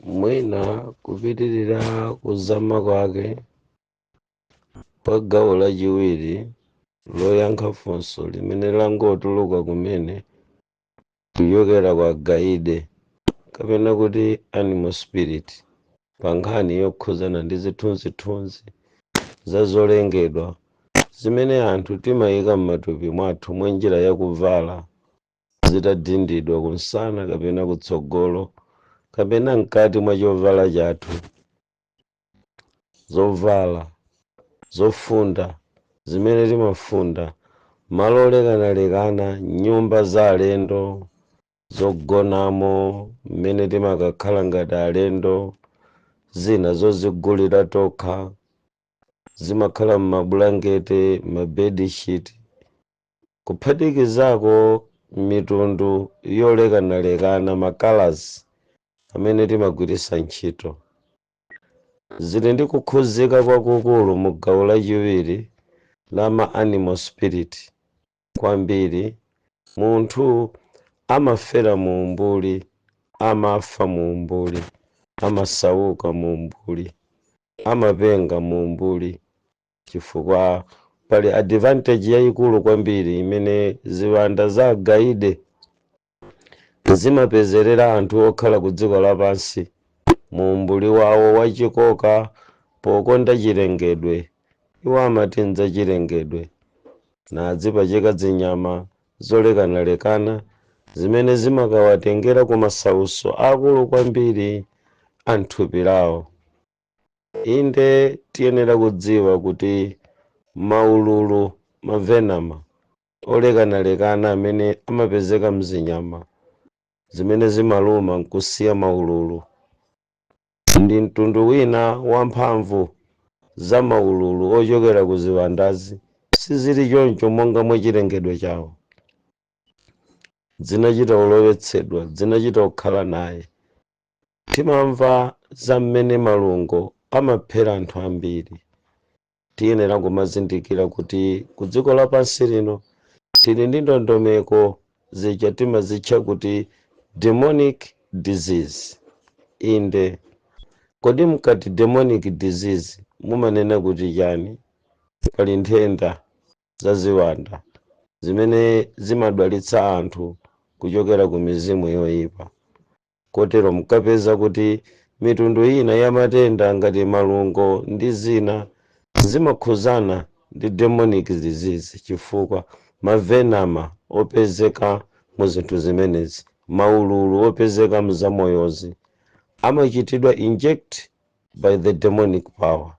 mwina kupitirira kuzama kwake pa gawo lachiwiri loyankha funso limene langotuluka kumene kuchokera kwa gaide kapena kuti animal spirit pa nkhani yokhuzana ndi zithunzithunzi za zolengedwa zimene anthu timayika m'matupi mwathu mwa njira yakuvala zitadindidwa kunsana kapena kutsogolo kapena mkati mwa chovala chathu, zovala zofunda zimene timafunda, malo olekanalekana, nyumba za alendo zogonamo mmene timakakhala ngati alendo, zina zozigulira tokha zimakhala m'mabulangete, mabedishiti, kuphatikizako mitundu yolekanalekana, makalazi amene timagwiritsa ntchito. Zili ndi kukhuzika kwakukulu mu gawo lachiwiri la ma animal spirit. Kwambiri munthu amafera mu umbuli, amafa mu umbuli, amasauka mu umbuli, amapenga mu umbuli, chifukwa pali advantage yayikulu kwambiri imene ziwanda za gaide zimapezerera anthu okhala ku dziko lapansi mu umbuli wawo wachikoka pokonda chilengedwe. Iwo amatinza chilengedwe nadzipachika zinyama zolekanalekana zimene zimakawatengera ku masauso akulu kwambiri anthupi lawo. Inde tiyenera kudziwa kuti maululu, mavenama olekanalekana amene amapezeka mzinyama zimene zimaluma nkusiya maululu ndi mtundu wina wamphamvu za maululu ochokera ku ziwandazi sizili choncho monga mwa chilengedwe chawo. Zinachita ulowetsedwa, zinachita kukhala naye. Timamva za mmene malungo amaphera anthu ambiri. Tiyenera kumazindikira kuti ku dziko lapansi lino tili ndi ndondomeko zija timazitcha kuti demonic disease. Inde kodi mkati demonic disease mumanena kuti chani? Pali nthenda za ziwanda zimene zimadwalitsa anthu kuchokera ku mizimu yoyipa. Kotero mukapeza kuti mitundu ina ya matenda ngati malungo ndi zina zimakhuzana ndi demonic disease chifukwa mavenama opezeka mu zinthu zimenezi, maululu opezeka mzamoyozi amachitidwa inject by the demonic power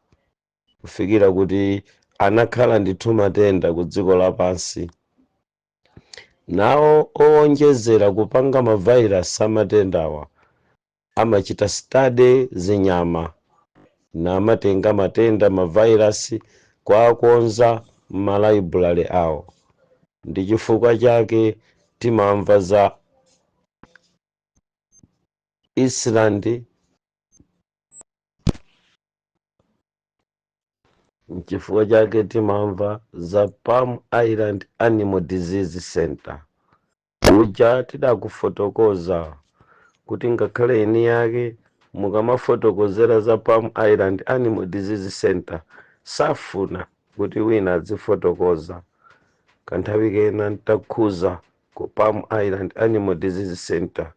kufikira kuti anakhala ndithu matenda ku dziko lapansi. Nawo owonjezera kupanga mavirus amatendawa amachita study zinyama na amatenga matenda mavirus kwa akonza m'malaibulale awo. Ndi chifukwa chake timamva za Iceland, chifukwa chake timamva za Palm Island Animal Disease Center. Uja tidakufotokoza kuti ngakhale eni yake mukamafotokozera za Palm Island Animal Disease Center safuna kuti wina azifotokoza. Kanthawi kena ntakhuza ku Palm Island Animal Disease Center.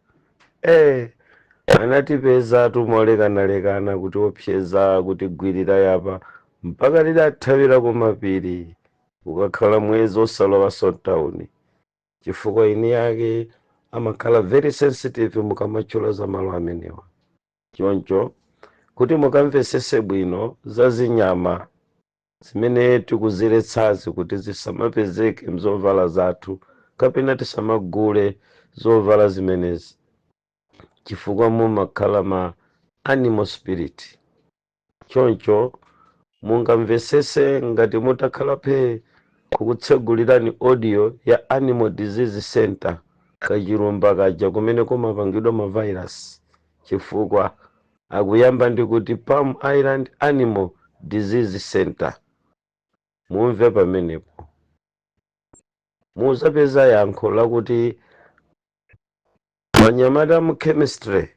Anatipeza tumolekanalekana kuti opseza kuti gwirira yapa mpaka tidathawira ku mapiri ukakhala mwezi osalowa Town chifukwa ini yake amakhala very sensitive mukamachula za malo amenewa. Choncho kuti mukamvesese bwino za zinyama zimene tikuziretsazi kuti zisamapezeke mzovala zathu kapena tisamagule zovala zimenezi chifukwa mumakhala ma animal spirit. Choncho mungamvesese ngati mutakhala phe kukutsegulirani audio ya Animal Disease Center kachirumba kaja kumene kumapangidwa mavirus chifukwa akuyamba ndi kuti Palm Island Animal Disease Center. Mumve pamenepo muzapeza yankho lakuti manyamata mu chemistry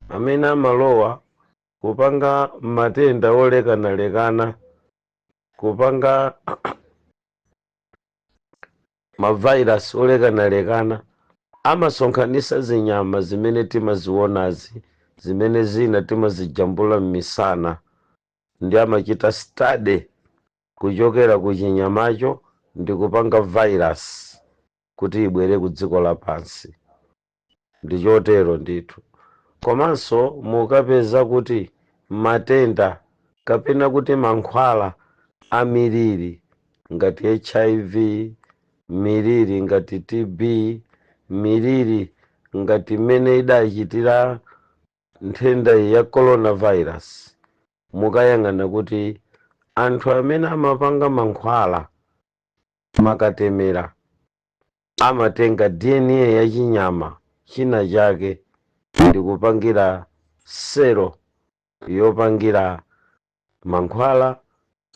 amene amalowa kupanga matenda olekanalekana, kupanga mavirus olekanalekana, amasonkhanisa zinyama zimene timazionazi, zimene zina timazijambula m'misana, ndi amachita study kuchokera ku chinyamacho ndi kupanga virus kuti ibwere ku dziko lapansi. Ndi chotero ndithu. Komanso mukapeza kuti matenda kapena kuti mankhwala amiriri ngati HIV, miliri ngati TB, miliri ngati mmene idachitira nthenda ya coronavirus, mukayang'ana kuti anthu amene amapanga mankhwala makatemera amatenga DNA ya chinyama china chake ndi kupangira selo yopangira mankhwala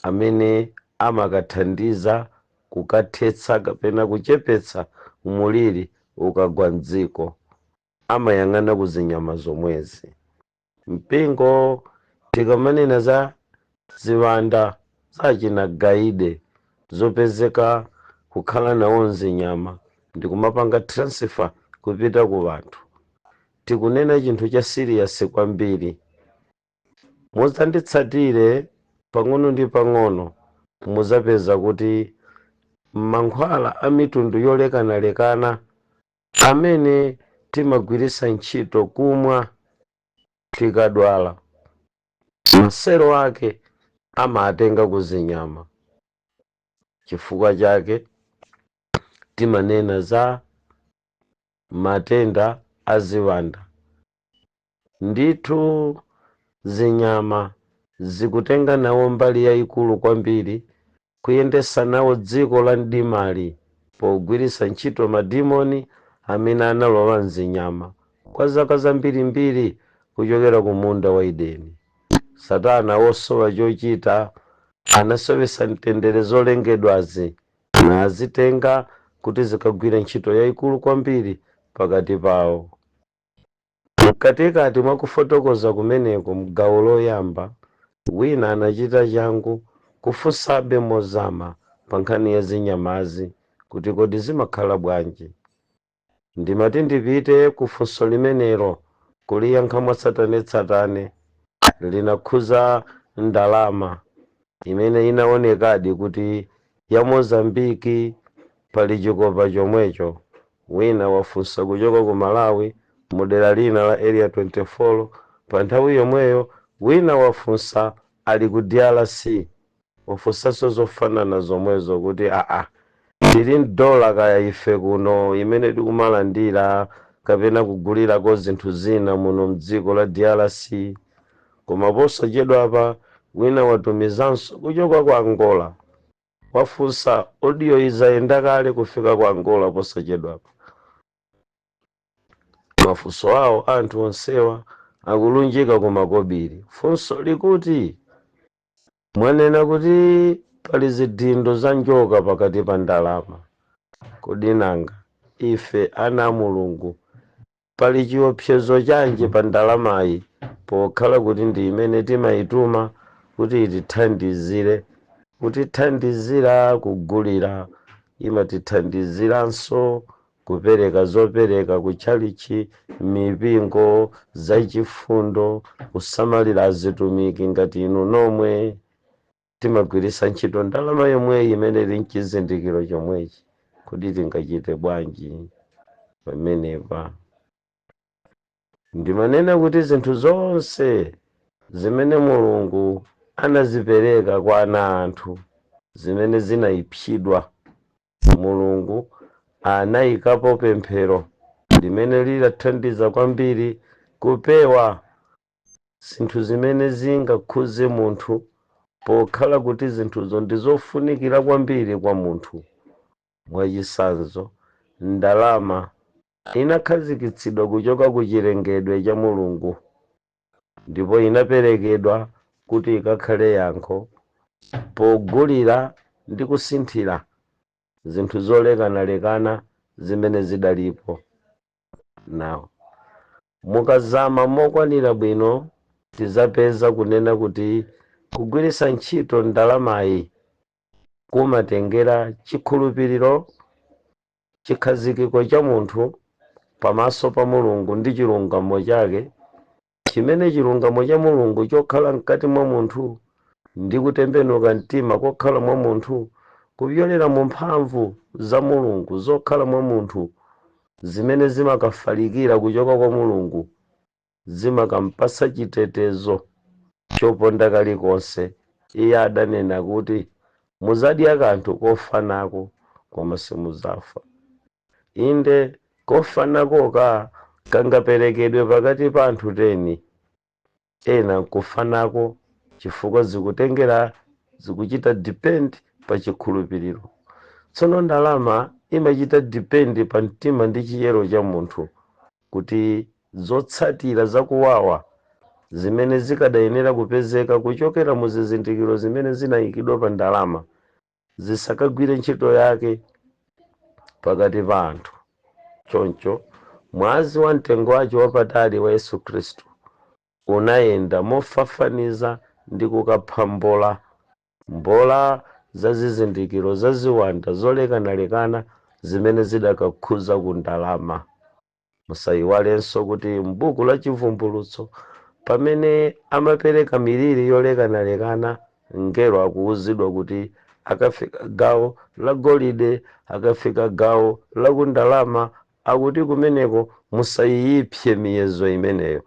amene amakathandiza kukathetsa kapena kuchepetsa umuliri ukagwa mdziko. Amayang'ana kuzinyama zomwezi. Mpingo tikamanena za ziwanda zachina gaide zopezeka kukhala nawo mzinyama ndi kumapanga transfer kupita ku vanthu, tikunena chinthu cha serious kwambiri. Muzanditsatire pang'ono ndi pang'ono muzapeza kuti mankhwala a mitundu yolekanalekana amene timagwiritsa ntchito kumwa tikadwala, maselo ake amatenga kuzinyama. Chifukwa chake timanena za matenda aziwanda. Ndithu zinyama zikutenga nawo mbali yayikulu kwambiri kuyendesa nawo dziko la mdimali pogwiritsa ntchito madimoni amene analowa mzinyama kwa zaka zambirimbiri kuchokera ku munda wa Edeni. Satana wosowa chochita anasowesa mtendere zolengedwazi na azitenga kuti zikagwira ntchito yayikulu kwambiri pakati pawo. Mkatikati mwa kufotokoza kumeneko mgawo loyamba, wina anachita changu kufunsabe mozama pa nkhani ya zinyamazi kuti kodi zimakhala bwanji. Ndimati ndipite kufunso limenelo kuliyankha mwatsatanetsatane linakhuza ndalama imene inaonekadi kuti ya Mozambiki pali chikopa chomwecho. Wina wafunsa kuchoka ku Malawi mudera lina la area 24, pa nthawi yomweyo wina wafunsa ali ku DRC wafunsaso zofanana zomwezo kuti tili dola kaya ife kuno imene tikumalandira kapena kugulirako zinthu zina muno mdziko la DRC. Koma posachedwa apa wina watumizanso kuchoka ku Angola wafunsa audio izayenda kale kufika ku Angola posachedwa apa. Mafunso awo anthu onsewa akulunjika ku makobiri. Funso likuti mwanena kuti pali zidindo za njoka pakati pa ndalama, kodi nanga ife ana a Mulungu pali chiopsezo chanji pa ndalamayi pokhala kuti ndi imene timayituma kuti itithandizire, kutithandizira kugulira, imatithandiziranso kupereka zopereka kutchalichi, mipingo zachifundo, kusamalira azitumiki ngati inu nomwe. Timagwiritsa ntchito ndalama yomwe imene ili mchizindikiro chomwechi kuti tingachite bwanji pamenepa. Ndimanena kuti zinthu zonse zimene Mulungu anazipereka kwa ana anthu zimene zinayipsidwa, Mulungu anayikapo pemphero limene lilathandiza kwambiri kupewa zinthu zimene zingakhuze munthu, pokhala kuti zinthuzo ndizofunikira kwambiri kwa munthu. Mwachisanzo, ndalama inakhazikitsidwa kuchoka ku chilengedwe cha Mulungu ndipo inaperekedwa kuti ikakhale yankho pogulira ndi kusinthira zinthu zolekanalekana zimene zidalipo nawo. mukazama mokwanira bwino tizapeza kunena kuti kugwiritsa ntchito ndalamayi kumatengera chikhulupiriro, chikhazikiko cha munthu pamaso pa Mulungu ndi chilungamo chake, chimene chilungamo cha Mulungu chokhala mkati mwa munthu ndi kutembenuka mtima kokhala mwa munthu kupyolera mu mphamvu za Mulungu zokhala mwa munthu zimene zimakafalikira kuchoka kwa Mulungu, zimakampasa chitetezo choponda kalikonse. Iye adanena kuti muzadya kanthu kofanako koma simuzafa. Inde kofanakoka kangaperekedwe pakati pa anthu 10, ena nkufanako chifukwa zikutengera zikuchita depend pa chikhulupiriro. Tsono ndalama imachita depend pa mtima ndi chiyero cha munthu kuti zotsatira zakuwawa zimene zikadayenera kupezeka kuchokera mu zizindikiro zimene zinayikidwa pa ndalama zisakagwire ntchito yake pakati pa anthu. Choncho mwazi wa mtengo wake wapatali wa Yesu Khristu unayenda mofafaniza ndi kukaphambola mbola za zizindikiro za ziwanda zolekanalekana zimene zidakakhuza ku ndalama. Musayiwalenso kuti m'buku la chivumbulutso pamene amapereka miliri yolekanalekana, mngelo akuwuzidwa kuti akafika gawo la golide, akafika gawo la kundalama, akuti kumeneko musayiyipse miyezo imeneyo.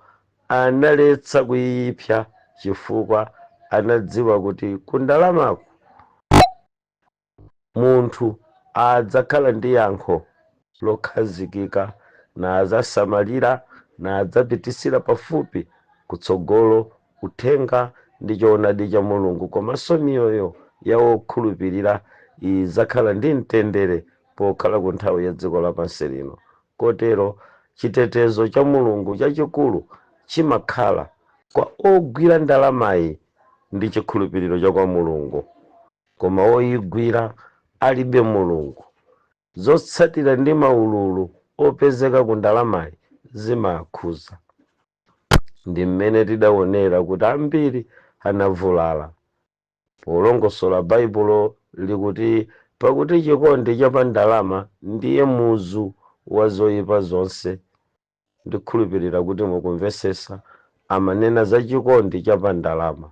Analetsa kuyiyipsa chifukwa anadziwa kuti kundalamako munthu adzakhala ndi yankho lokhazikika na adzasamalira na adzapitisira pafupi kutsogolo uthenga ndi choonadi cha Mulungu, komanso miyoyo ya okhulupirira idzakhala ndi mtendere pokhala ku nthawi ya dziko lapansi lino. Kotero chitetezo cha Mulungu chachikulu chimakhala kwa ogwira ndalamayi ndi chikhulupiriro cha kwa Mulungu, koma oyigwira alibe Mulungu, zotsatira ndi maululu opezeka ku ndalamayi zimakhuza. Ndi mmene tidaonera kuti ambiri anavulala. Polongosola Baibulo likuti pakuti chikondi cha pa ndalama ndiye muzu wa zoyipa zonse. Ndikhulupirira kuti mukumvesesa amanena za chikondi cha pa ndalama,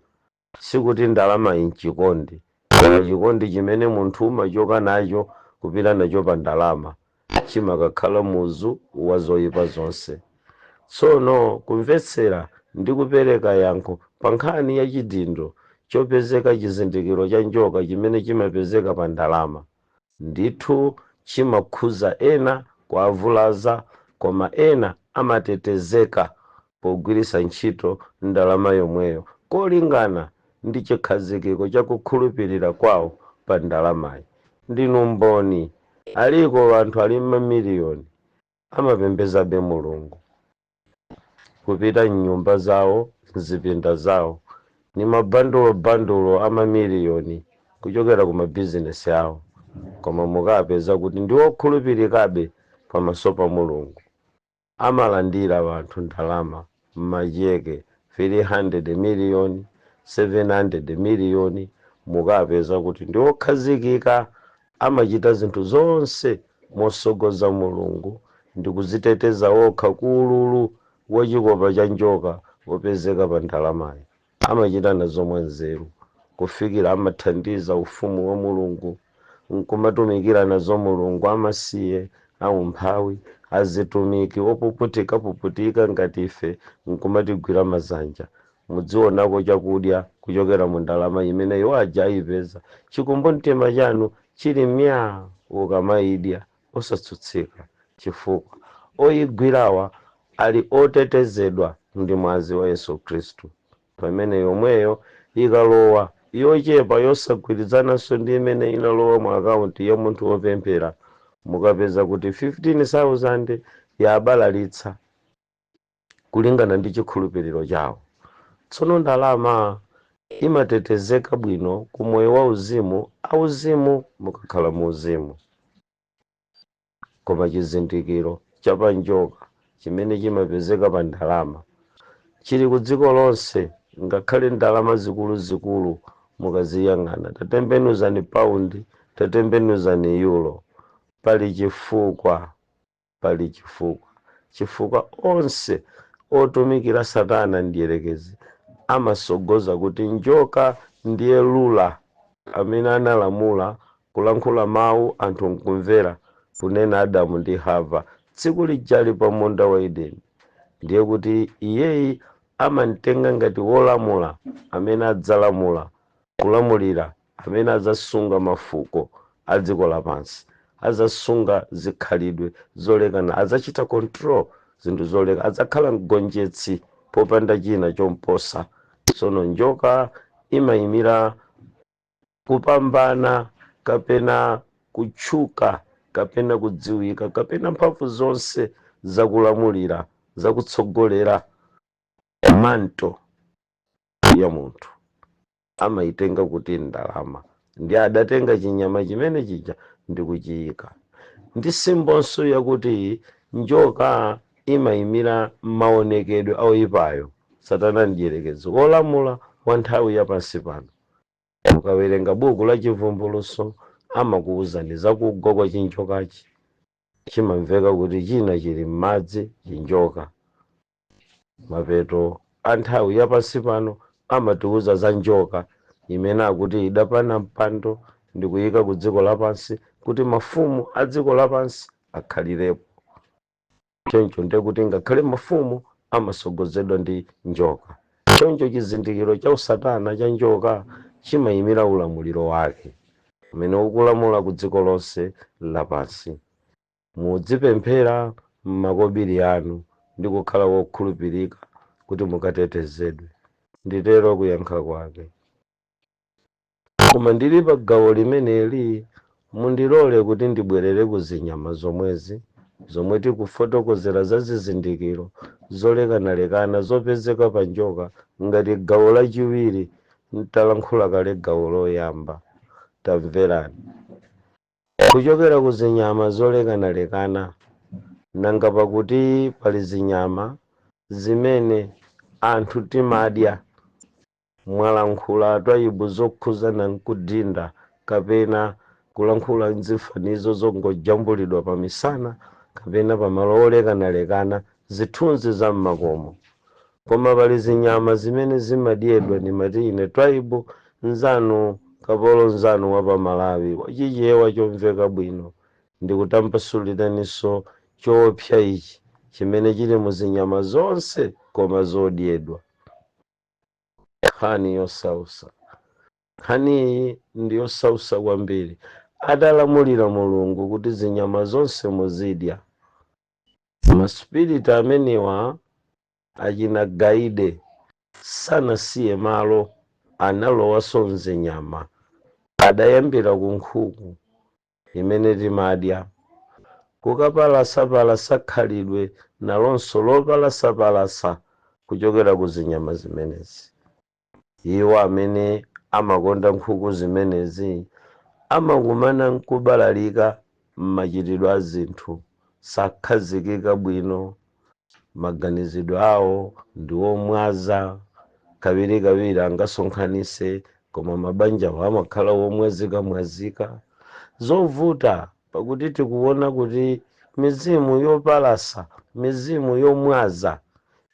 sikuti ndalama inchikondi, koma chikondi chimene munthu umachoka nacho kupita nacho pa ndalama chimakakhala muzu wa zoyipa zonse. Tsono kumvetsera ndi kupereka yankho pa nkhani ya chidindo chopezeka chizindikiro cha njoka chimene chimapezeka pa ndalama, ndithu chimakhuza ena kuavulaza, koma ena amatetezeka pogwiritsa ntchito ndalama yomweyo kolingana ndi chikhazikiko cha kukhulupirira kwawo pa ndalamayi. Ndinu mboni, aliko anthu ali mamiliyoni amapembezabe Mulungu kupita mnyumba zawo, mzipinda zawo, ni mabandulo amamiliyoni kuchokera ku mabizinesi awo, koma mukapeza kuti ndi okhulupirikabe pamaso pa Mulungu. Amalandira wanthu ndalama mmacheke 300 miliyoni, 700 miliyoni, mukapeza kuti ndi okhazikika, amachita zinthu zonse mosogoza Mulungu ndi kuziteteza okha ku ululu wachikopa cha njoka wopezeka pa ndalamayi. Amachita nazomwe nzeru kufikira amathandiza ufumu wa Mulungu, nkumatumikira nazo Mulungu amasiye, aumphawi, azitumiki opuputika ngati ife, nkumatigwira mazanja. Mudzionako chakudya kuchokera mu ndalama imene iwo aja ayipeza, chikumbumtima chanu chili myaa ukamayidya osatsutsika, chifukwa oyigwirawa ali otetezedwa ndi mwazi wa Yesu Khristu. Pamene yomweyo ikalowa yochepa yosagwirizananso ndi imene inalowa mu akaunti ya munthu wopemphera, mukapeza kuti 15,000 yabalalitsa kulingana ndi chikhulupiriro chawo. Tsono ndalama imatetezeka bwino ku moyo wa uzimu, auzimu mukakhala mu uzimu, koma chizindikiro cha pa njoka chimene chimapezeka pa ndalama chili ku dziko lonse, ngakhale ndalama zikuluzikulu mukaziyang'ana, tatembenuzani paundi, tatembenuzani euro, pali chifukwa, pali chifukwa onse otumikira Satana ndiyelekezi amasogoza kuti njoka ndiye lula amene analamula kulankhula mawu anthu nkumvera, kunena Adamu ndi Hava tsiku lijali pa munda wa Edeni. Ndiye kuti iyeyi amamtenga ngati wolamula amene adzalamula kulamulira, amene adzasunga mafuko a dziko lapansi, adzasunga zikhalidwe zolekana, adzachita control zinthu zoleka, adzakhala mgonjetsi popanda china chomposa. Sono njoka imayimira kupambana kapena kutchuka kapena kudziwika kapena mphamvu zonse zakulamulira, zakutsogolera manto ya munthu. Amayitenga kuti ndalama, ndi adatenga chinyama chimene chija ndi kuchiyika. Ndi simbonso yakuti njoka imayimira maonekedwe oyipayo. Satana ndiyelekezi wolamula wa nthawi yapansi pano. Mukawerenga buku la Chivumbulutso amakuwuzani zakugwa kwa chinjokachi, chimamveka kuti china chili m'madzi, chinjoka. Mapeto a nthawi yapansi pano amatiwuza za njoka imene akuti idapana mpando ndi kuyika ku dziko lapansi kuti mafumu a dziko lapansi akhalirepo. Choncho ndiye kuti ngakhale mafumu amasogozedwa ndi njoka. Choncho chizindikiro cha usatana cha njoka chimayimira ulamuliro wake umene ukulamula ku dziko lonse lapansi. Mudzipemphera m'makobiri anu ndi kukhala wokhulupirika kuti mukatetezedwe. Nditero kuyankha kwake. Koma ndili pa gawo limeneli mundilole kuti ndibwerere ku zinyama zomwezi zomwe tikufotokozera za zizindikiro zolekanalekana zopezeka pa njoka ngati gawo lachiwiri. Ntalankhula kale gawo loyamba, tamverani. Kuchokera ku zinyama zolekanalekana, nanga pakuti pali zinyama zimene anthu timadya, mwalankhula twayibu zokhuzana nkudinda kapena kulankhula nzifanizo zongojambulidwa pa misana kapena pa malo olekanalekana, zithunzi za mmakomo. Koma pali zinyama zimene zimadyedwa ndi matine twayibu nzanu kapolo nzanu wa pa Malawi wachichewa chomveka bwino. Ndikutambasuliraniso choopsa ichi chimene chili mu zinyama zonse koma zodyedwa. Nkhani yosausa. Nkhani iyi ndi yosausa kwambiri. Adalamulira Mulungu kuti zinyama zonse muzidya. Masipiriti amenewa achina gaide sanasiye malo, analowaso mzinyama. Adayambira ku nkhuku imene timadya, kukapalasapalasa khalidwe nalonso lopalasapalasa kuchokera ku zinyama zimenezi. Iwo amene amakonda nkhuku zimenezi amakumana nkubalalika m'machitidwe a zinthu, sakhazikika bwino, maganizidwe awo ndi omwaza, kawirikawiri angasonkhanise koma mabanja awo amakhala womwazika. Zovuta pakuti tikuona kuti mizimu yopalasa, mizimu yomwaza,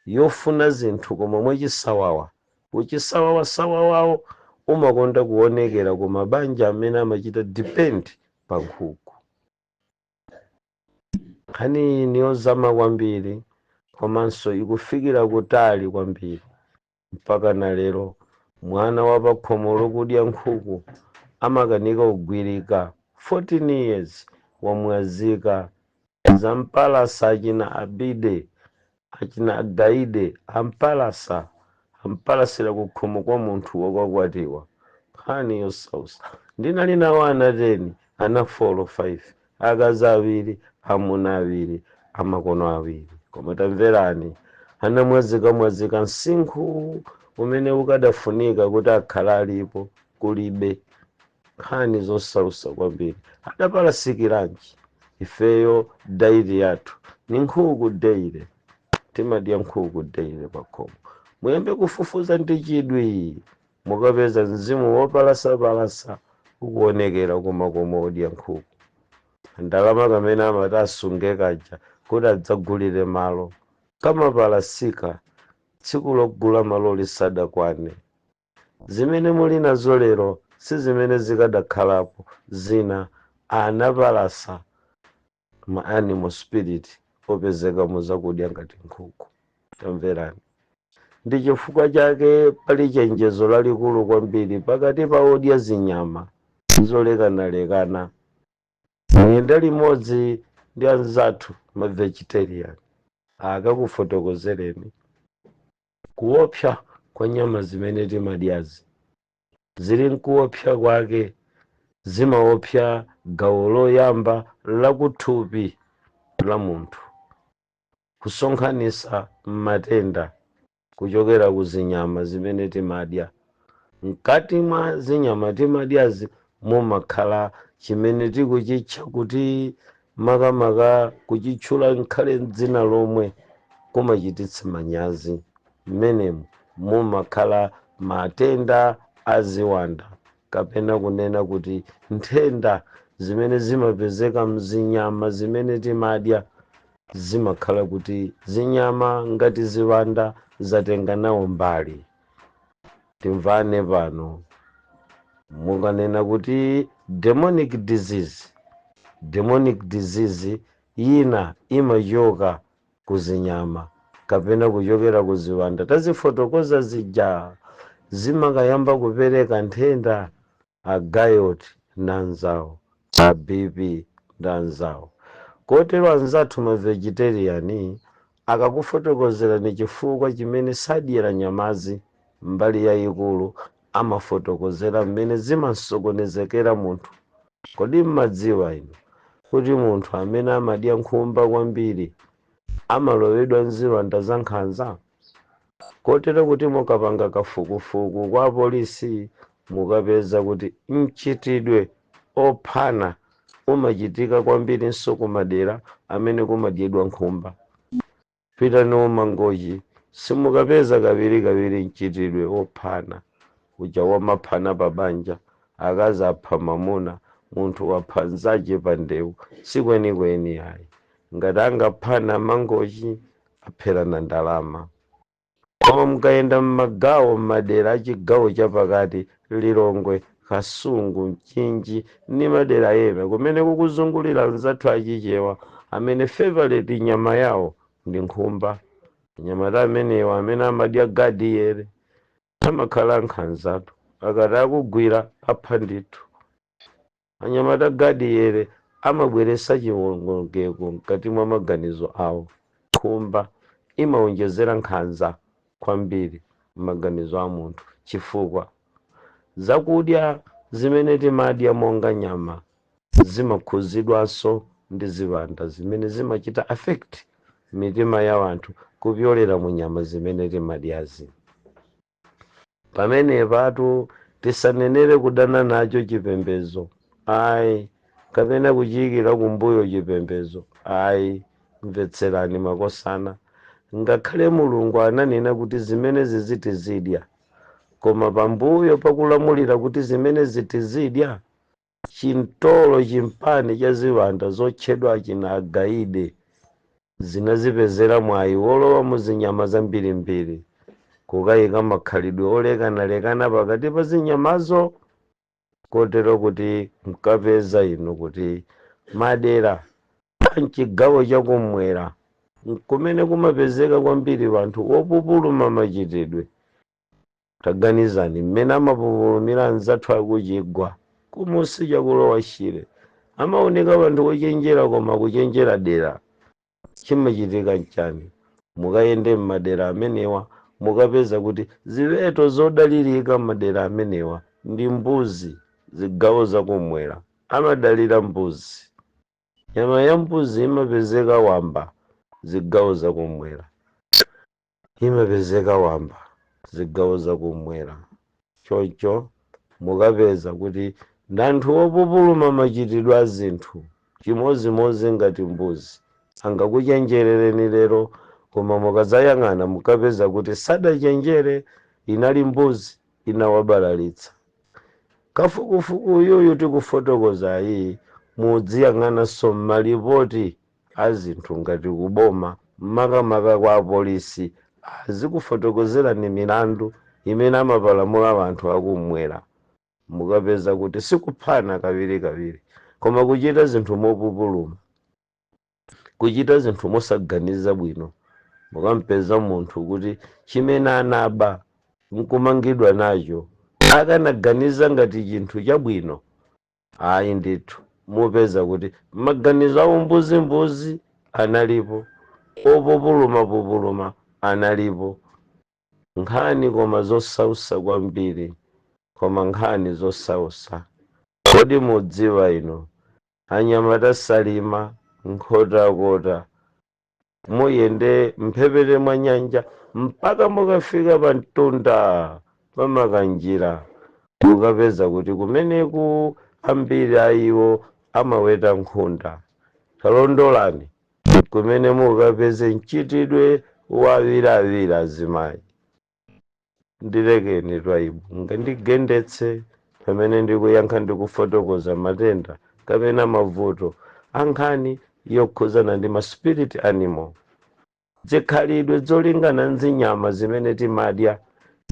yofuna zinthu koma mwachisawawa, uchisawawa sawawawo umakonda kuonekera ku mabanja amene amachita depend pa nkhuku. Nkhani iyi ni yozama kwambiri komanso ikufikira kutali kwambiri. Mpaka na lero mwana wa pakhomo lokudya nkhuku amakanika kugwirika 14 years wamwazika. Zampalasa achina Abide, achina Agaide ampalasira kukhomo kwa munthu wokwakwatiwa. Nkhani yosausa. Ndinali nawo ana 10, ana 4 5, akazi 2, amuna 2, amakono 2. Koma tamverani, anamwazika msinkhu umene ukadafunika kuti akhala alipo kulibe. Nkhani zosausa kwambiri. Adapalasikiranji ifeyo dairi yathu ni nkhuku deire, timadya nkhuku deire pakhomo. Muyambe kufufuza ndi chidwi mukapeza mzimu wopalasa ukuonekera kumakomo odya nkhuku. Ndalama kamene amati asunge kaja kuti adzagulire malo kamapalasika tsiku logula malo lisadakwane. Zimene muli nazo lero si zimene zikadakhalapo, zina anapalasa ma animal spirit opezeka muzakudya ngati nkhuku. Tamverani, ndi chifukwa chake pali chenjezo lalikulu kwambiri pakati pa odya zinyama zolekanalekana. Muyenda limodzi ndi anzathu ma vegetarian akakufotokozereni kuopsa kwa nyama zimene timadyazi. Zili nkuopsa kwake, zimaopsa gawo loyamba lakuthupi la munthu, kusonkhanisa matenda kuchokera ku zinyama zimene timadya. Mkati mwa zinyama timadyazi mumakhala chimene tikuchitcha kuti makamaka kuchitchula nkhale dzina lomwe kumachititsa manyazi. Mmenemu mumakhala matenda aziwanda, kapena kunena kuti nthenda zimene zimapezeka mzinyama zimene timadya zimakhala kuti zinyama ngati ziwanda zatenga nawo mbali. Timvane pano, mukanena kuti demonic disease ina imachoka kuzinyama kapena kuchokera kuziwanda. Tazifotokoza zija zimakayamba kupereka nthenda a gayoti nanzawo, a BP ndanzawo. Kotero anzathu ma vegetarian akakufotokozera ni chifukwa chimene sadyera nyamazi mbali yayikulu, amafotokozera mmene zimasokonezekera munthu. Kodi mmadziwa ino kuti munthu amene amadya nkhumba kwambiri amalowedwa nziwanda za nkhanza? Kotero kuti mukapanga kafukufuku kwa polisi mukapeza kuti mchitidwe ophana umachitika kwambirinso kumadera amene kumadyedwa nkhumba. Pitani umangochi simukapeza kawirikawiri mchitidwe ophana uja wamaphana pabanja, akazi apha mamuna, munthu wapha nzache pa ndewu, sikwenikweni ayi. Ngati angaphana mangochi apherana ndalama. Koma mukayenda mmagawo mmadera achigawo chapakati, Lilongwe, Kasungu, Mchinji ni madera ena kumene kukuzungulira anzathu achichewa amene favorite nyama yawo ndi nkhumba. Anyamata amenewa amene amadya gadiyere amakhala nkhanzatu, akati akugwira apha ndithu. Anyamata gadiyere amabweresa chiwongokeko mkati mwa maganizo awo. Nkhumba imawonjezera nkhanza kwambiri maganizo a munthu, chifukwa zakudya zimene timadya monga nyama zimakhuzidwanso ndi ziwanda zimene zimachita affect mitima ya wanthu kupyolera mu nyama zimene timadyazi. Pamene patu tisanenere kudana nacho chipembezo, ayi, kapena kuchiyikira kumbuyo chipembezo, ayi. Mvetserani makosana, ngakhale Mulungu ananena kuti zimene zitizidya, koma pambuyo pakulamulira kuti zimene zitizidya, chintolo chimpani cha ziwanda zotchedwa achina agaide zinazipezera mwayi wolowa muzinyama zambirimbiri, kukayika makhalidwe olekanalekana pakati pa zinyamazo. Kotero kuti mkapeza ino kuti madera mchigawo chakumwera kumene kumapezeka kwambiri wanthu wopupuluma machitidwe. Taganizani mmene amapupulumira anzathu akuchigwa kumusi chakulowa Shire, amaoneka wanthu ochenjera, koma kuchenjera dera chimachitika nchani? Mukayende mmadera amenewa mukapeza kuti ziweto zodalirika mmadera amenewa ndi mbuzi. Zigawo zakumwera amadalira mbuzi, nyama ya mbuzi imapezeka wamba. Zigawo zakumwera imapezeka wamba, zigawo zakumwera. Choncho mukapeza kuti ndanthu wopupuluma machitidwe a zinthu chimozimozi ngati mbuzi. Angakuchenjerereni lero, koma mukadzayang'ana mukapeza kuti sadachenjere, inali mbuzi inawabalalitsa. Kafukufuku uyuyu tikufotokoza iyi mudziyang'ananso mmalipoti a zinthu ngati kuboma, makamaka kwa apolisi azikufotokozerani milandu imene amapalamula anthu akumwera. Mukapeza kuti sikuphana kawirikawiri, koma kuchita zinthu mopupuluma, kuchita zinthu mosaganiza bwino. Mukampeza munthu kuti chimene anaba nkumangidwa nacho akanaganiza ngati chinthu chabwino, ayi ndithu mupeza kuti maganizo awo mbuzimbuzi analipo, opupulumapupuluma analipo. Nkhani koma zosausa kwambiri, koma nkhani zosausa. Kodi mudziwa ino anyamata Salima nkhotakota muyende mphepete mwa nyanja mpaka mukafika pa mtunda pamakanjira, mukapeza kuti kumeneku ambiri ayiwo amaweta nkhunda. Talondolani kumene mukapeze mchitidwe wa awiriawiri azimayi. Ndilekeni twaibu ngandigendetse pamene ndikuyankha ndikufotokoza matenda kapena mavuto ankhani yokhuzana ndi ma spirit animal. Zikhalidwe zolingana nzinyama zimene timadya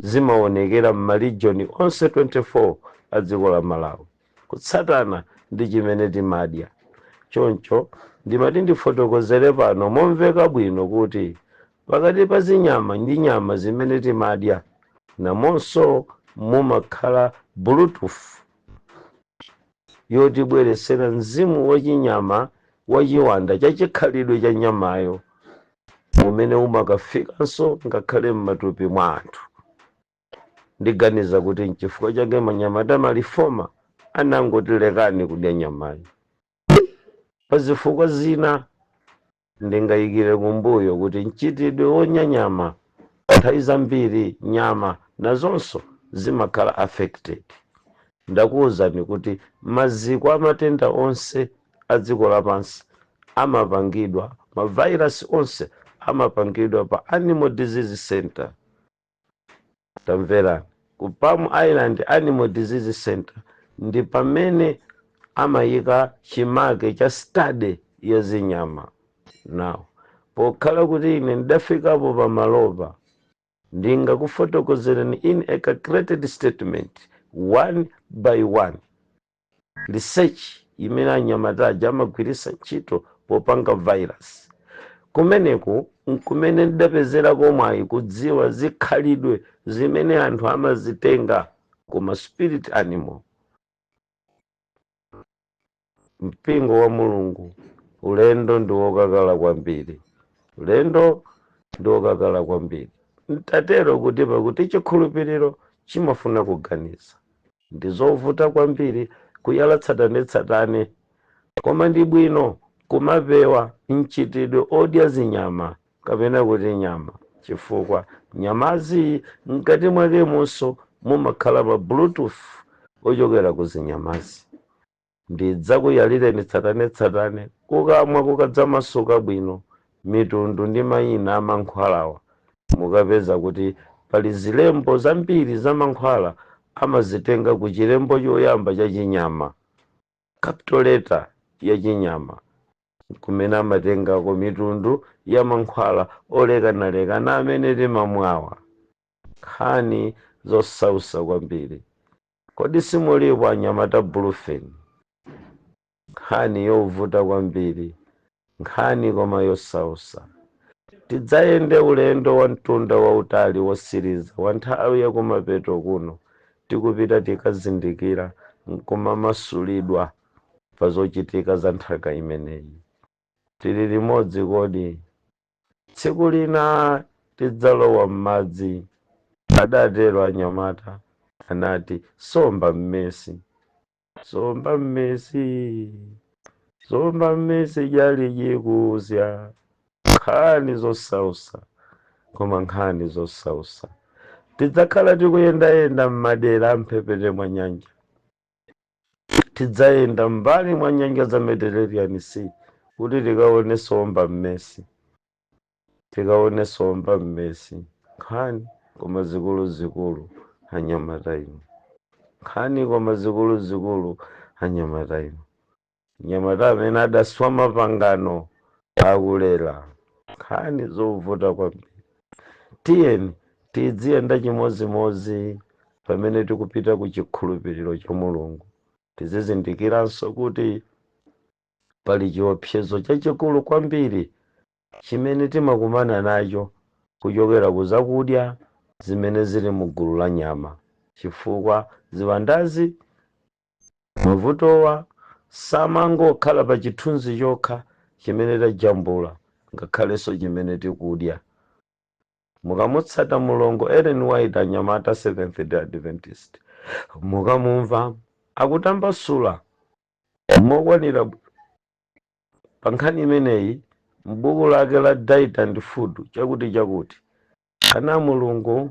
zimaonekera m'malijoni onse 24 a dziko la Malawi, kutsatana ndi chimene timadya. Choncho ndimati ndifotokozere pano momveka bwino kuti pakati pa zinyama ndi nyama zimene timadya namonso mumakhala bluetooth yotibweresera mzimu wachinyama wachiwanda chachikhalidwe cha nyamayo, umene umakafikanso ngakhale m'matupi mwa anthu. Ndiganiza kuti nchifukwa chake manyamata malifoma anangotilekani kudya nyamayi. Pa zifukwa zina ndingayikire kumbuyo kuti mchitidwe wonya nyama nthawi zambiri nyama nazonso zimakhala affected. Ndakuwuzani kuti maziko amatenda onse a dziko lapansi amapangidwa, mavirus onse amapangidwa pa Animal Disease Center. Tamverani, ku Palm Island Animal Disease Center ndi pamene amayika chimake cha study ya zinyama. Now pokhala kuti ine ndafikapo pa malopa, ndingakufotokozereni in a calculated statement one by one research imene anyamataja amagwiritsa ntchito popanga virus. Kumeneku nkumene ndidapezera komwayi kudziwa zikhalidwe zimene anthu amazitenga koma spirit animal. Mpingo wa Mulungu ulendo ndi wokakala kwambiri, ulendo ndi wokakala kwambiri. Ntatero kuti pakuti chikhulupiriro chimafuna kuganiza, ndi zovuta kwambiri kuyala tsatanetsatane, koma ndi bwino kumapewa mchitidwe odya zinyama kapena kuti nyama, chifukwa nyamazi mkati mwake monso mumakhala ma bluetooth ochokera ku zinyamazi. Ndidzakuyalireni tsatanetsatane kukamwa kukadza masuka bwino mitundu ndi mayina a mankhwalawa. Mukapeza kuti pali zilembo zambiri za mankhwala amazitenga ku chilembo choyamba cha chinyama, capital letter ya chinyama, kumene amatengako mitundu ya mankhwala olekanalekana amene timamwawa. Nkhani zosausa kwambiri. Kodi simulipo anyamata bluefin? Nkhani yovuta kwambiri, nkhani koma yosausa. Tidzayende ulendo wa mtunda wautali wosiriza wa nthawi yakumapeto kuno, tikupita tikazindikira nkumamasulidwa pa zochitika za nthaka imeneyi. Tili limodzi kodi? Tsiku lina tidzalowa m'madzi, adatero anyamata, anati somba mmesi, somba mmesi, somba mmesi jali jikusya. Nkhani zosausa, koma nkhani zosausa. Tidzakhala tikuyendayenda m'madera amphepete mwa nyanja, tidzayenda mbali mwa nyanja za Mediterranean Sea kuti tikaone somba mmesi, tikaone somba mmesi. Nkhani koma zikuluzikulu anyamata ino, nkhani koma zikuluzikulu anyamata ino. Nyamata amene adaswa mapangano akulera, nkhani zovuta kwambiri. Tiyeni tiziyenda chimodzimodzi pamene tikupita ku chikhulupiriro cha Mulungu. Tizizindikiranso kuti pali chiopsezo chachikulu kwambiri chimene timakumana nacho kuchokera ku zakudya zimene zili mu gulu la nyama, chifukwa ziwandazi mavutowa samangokhala pa chithunzi chokha chimene tajambula, ngakhalenso chimene tikudya. Mukamutsata mulongo Ellen White, anyamata Seventh Day Adventist, mukamumva akutambasula mokwanira pa nkhani imeneyi m'buku lake la Diet and Food, chakuti ana Mulungu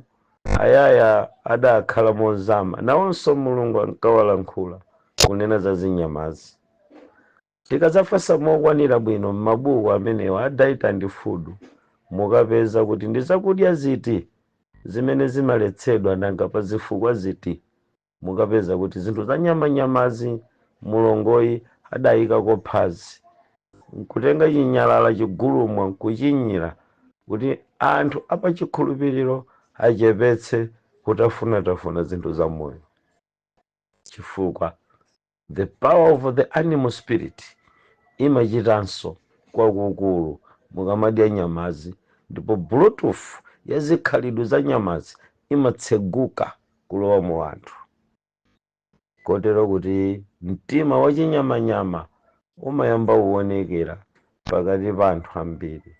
ayaya adakhala mozama, nawonso Mulungu ankawalankhula kunena za zinyamazi. Tikadzafasa mokwanira bwino m'mabuku amenewa a Diet and Food, mukapeza kuti ndi zakudya ziti zimene zimaletsedwa nanga pa zifukwa ziti. Mukapeza kuti zinthu za nyamazi mulongoyi adayikako phazi, nkutenga chinyalala chigulumwa nkuchinyira kuti anthu apa chikhulupiriro achepetse kutafunatafuna zinthu za moyo, chifukwa the power of the animal spirit imachitanso kwakukulu mukamadya nyamazi, ndipo bluetooth ya zikhalidwe za nyamazi imatseguka kulowa mu anthu, kotero kuti mtima wa chinyamanyama umayamba uwonekera pakati pa anthu ambiri.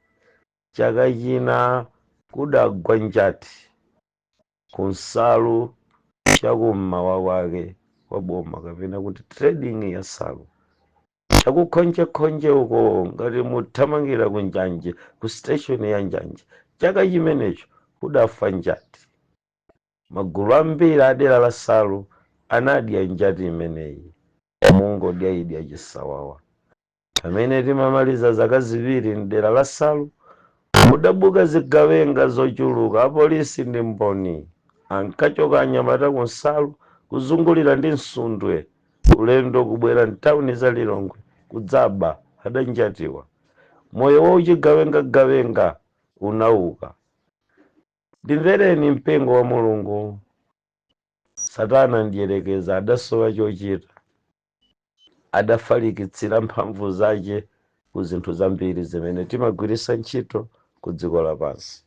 Chaka china kudagwa njati ku nsalu chakummawa kwake kwa boma, kapena kuti trading ya nsalu chakukhonjekhonje uko ngati muthamangira ku Njanje, ku station ya Njanje. Chaka chimenecho kudafa njati, magulu ambiri adera la nsalu anadya njati imeneyi, mungodya idya chisawawa. Pamene timamaliza zaka ziwiri mdera la nsalu mudabuka zigawenga zochuluka, apolisi ndi mboni ankachoka anyamata ku nsalu kuzungulira ndi msundwe ulendo kubwera mtawuni za Lilongwe kudzaba adanjatiwa. Moyo wa uchigawenga unauka. Ndimvereni mpingo wa Mulungu, Satana ndiyelekeza adasowa chochita, adafalikitsira mphamvu zake ku zinthu zambiri zimene timagwiritsa ntchito ku dziko lapansi.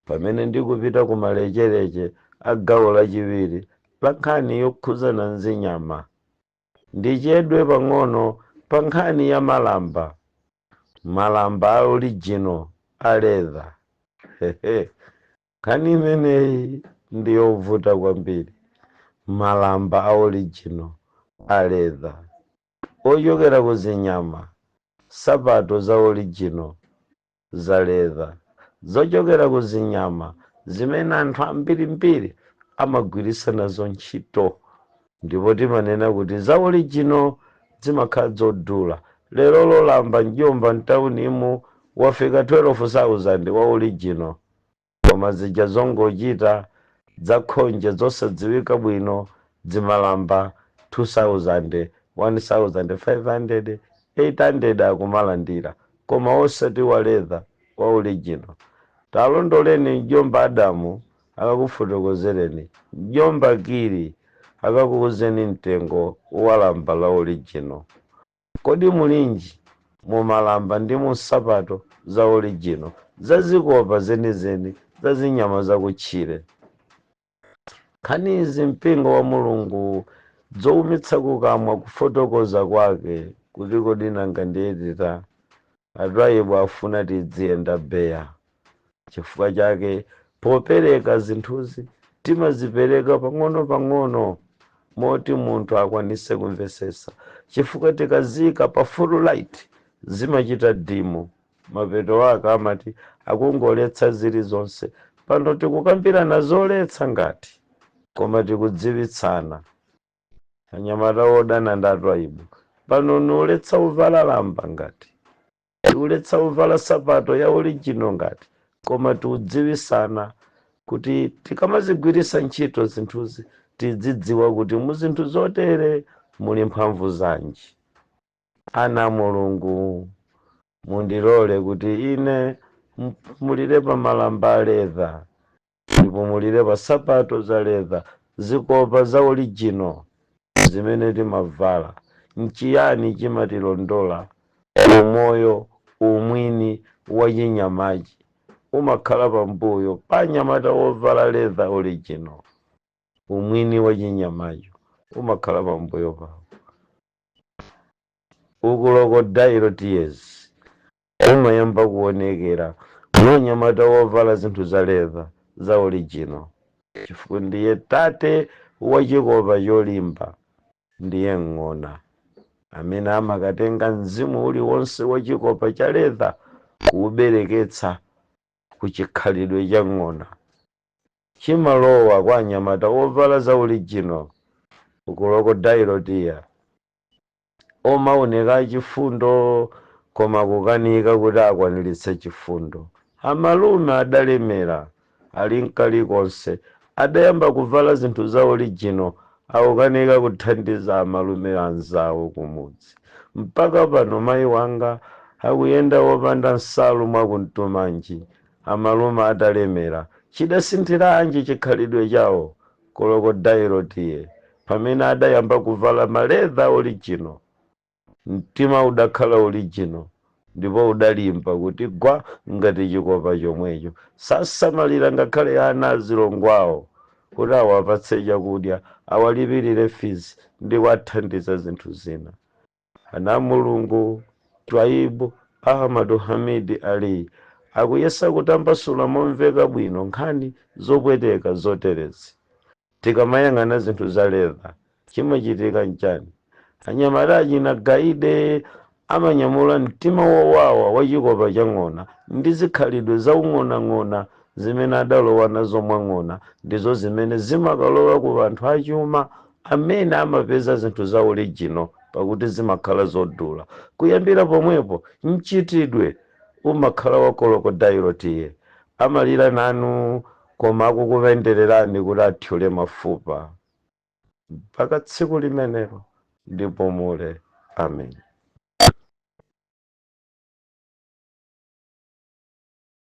Pamene ndikupita ku malechereche a gawo lachiwiri la nkhani yokhuzana ndi nyama, ndichedwe pang'ono pa nkhani ya malamba a original a leather. Nkhani imeneyi ndi yovuta kwambiri. Malamba a original a leather ochokera ku zinyama, sapato za original za leather zochokera ku zinyama zimene anthu ambirimbiri amagwiritsa nazo ntchito, ndipo timanena kuti za original zimakhala zodula. Lero lolamba njomba mtaunimu wafika 12,000 wa original, koma zija zongochita zakhonje zosadziwika bwino zimalamba 2,000, 1,500, 800 akumalandira, koma osati wa leather wa original. Talondoleni njomba Adamu akakufotokozereni, njomba Kiri akakuuzeni mtengo walamba la original. Kodi mulinji mu malamba ndi mu sapato za original zazikopa zenizeni za zinyama zakutchire. Nkhani izi mpingo wa Mulungu zowumitsa kukamwa kufotokoza kwake kuti kodi nanga ndiyetita atwayibu afuna tiziyenda beya. Chifukwa chake popereka zinthuzi timazipereka pang'ono moti munthu akwanise kumvesesa, chifukwa tikazika pa full light zimachita dimu. Mapeto wake amati akungoletsa zilizonse. Pano tikukambirana zoletsa ngati, koma tikudziwitsana anyamata odana ndi atwaibu pano nuletsa uvala lamba ngati tiuletsa uvala sapato ya original ngati koma tiudziwisana kuti tikamazigwirisa ntchito zinthuzi tidzidziwa kuti mu zinthu zotere muli mphamvu zanji. Ana Mulungu mundilole kuti ine mulire pa malamba a leather ndipo mulire pa sapato za leather, zikopa za original zimene timavala. Nchiyani chimatilondola? Umoyo umwini wa chinyamachi umakhala pambuyo pa anyamata wovala leather original. Umwini wa chinyamacho umakhala pambuyo pawo. Crocodile tears umayamba kuonekera unyamata wovala zinthu za leather za original, chifukwa ndiye tate wachikopa cholimba, ndiye ng'ona amene amakatenga mzimu uliwonse wachikopa cha leather kuubereketsa kuchikhalidwe cha ng'ona. Chimalowa kwa anyamata wovala za original crocodile tear omaoneka chifundo koma kukanika kuti akwaniritse chifundo. Amalume adalemera ali nkalikonse adayamba kuvala zinthu za original akukanika kuthandiza amalume anzawo kumudzi. Mpaka pano mayi wanga akuyenda wopanda nsalu mwakumtumanji. Amalume adalemera chidasinthiranji chikhalidwe chawo crocodile tear pamene adayamba kuvala maledha original. Mtima udakhala original ndipo udalimba kuti gwa ngati chikopa chomwecho. Sasamalira ngakhale ana azilongwawo kuti awapatse chakudya, awalipirire fees ndi kuwathandiza zinthu zina. Ana Mulungu Twaibu Ahmadu Hamid Ali akuyesa kutambasula momveka bwino nkhani zopweteka zoterezi. Tikamayang'ana zinthu za leather chimachitika nchani? Anyamata achina gaide amanyamula mtima wowawa wachikopa cha ng'ona ndi zikhalidwe za ung'onang'ona zimene adalowa nazo mwa ng'ona, ndizo zimene zimakalowa ku anthu achuma amene amapeza zinthu za original pakuti zimakhala zodula. Kuyambira pomwepo mchitidwe umakhala wa crocodile tear. Amalira nanu koma akukupendererani kuti athyole mafupa mpaka tsiku limenelo ndipo mule. Amen.